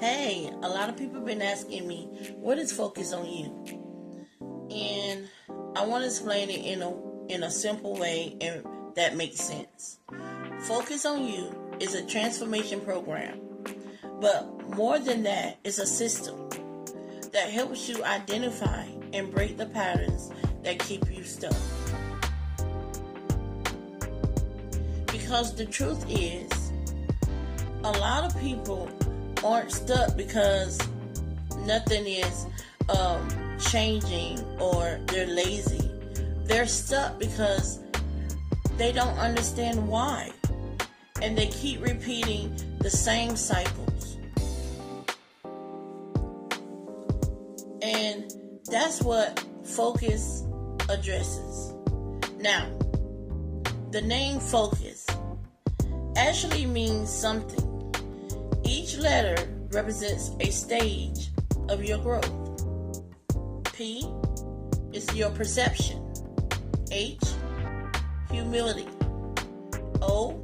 Hey, a lot of people have been asking me, what is Focus on You? And I want to explain it in a simple way and that makes sense. Focus on You is a transformation program, but more than that, it's a system that helps you identify and break the patterns that keep you stuck. Because the truth is, a lot of people aren't stuck because nothing is changing or they're lazy. They're stuck because they don't understand why. And they keep repeating the same cycles. And that's what Focus addresses. Now, the name Focus actually means something. Each letter represents a stage of your growth. P is your perception. H, humility. O,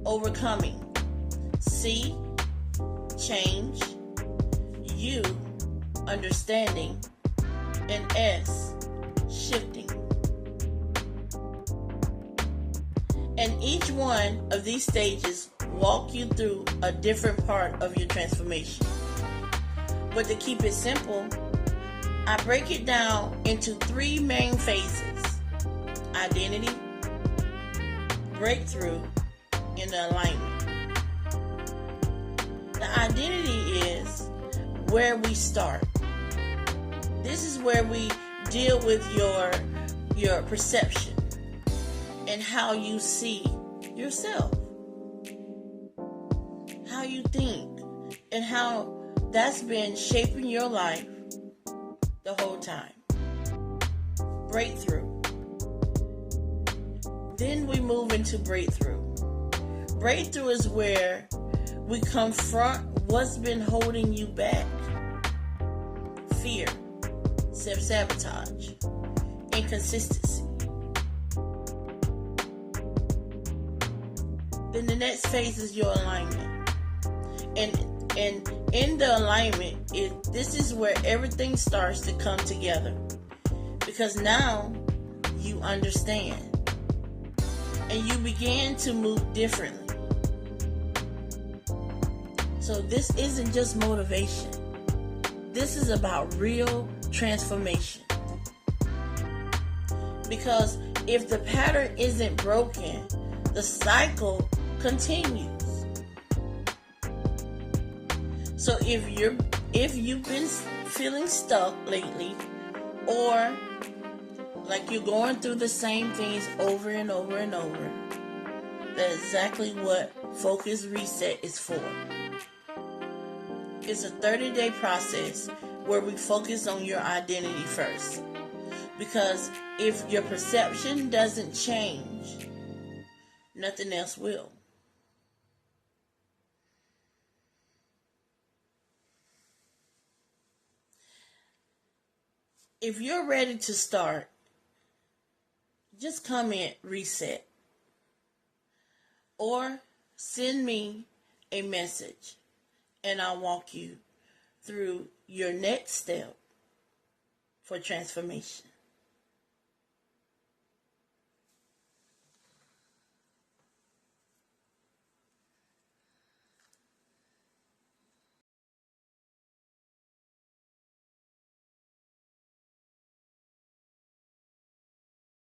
overcoming. C, change. U, understanding. And S, shifting. And each one of these stages walk you through a different part of your transformation. But to keep it simple, I break it down into three main phases: identity, breakthrough, and alignment. The identity is where we start. This is where we deal with your perception and how you see yourself, how you think, and how that's been shaping your life the whole time. Breakthrough. Then we move into breakthrough. Breakthrough is where we confront what's been holding you back. Fear, self-sabotage, inconsistency. Then the next phase is your alignment. And in the alignment, this is where everything starts to come together. Because now you understand. And you begin to move differently. So this isn't just motivation. This is about real transformation. Because if the pattern isn't broken, the cycle continues. So if you've been feeling stuck lately, or like you're going through the same things over and over and over, that's exactly what Focus Reset is for. It's a 30-day process where we focus on your identity first. Because if your perception doesn't change, nothing else will. If you're ready to start, just comment reset or send me a message and I'll walk you through your next step for transformation.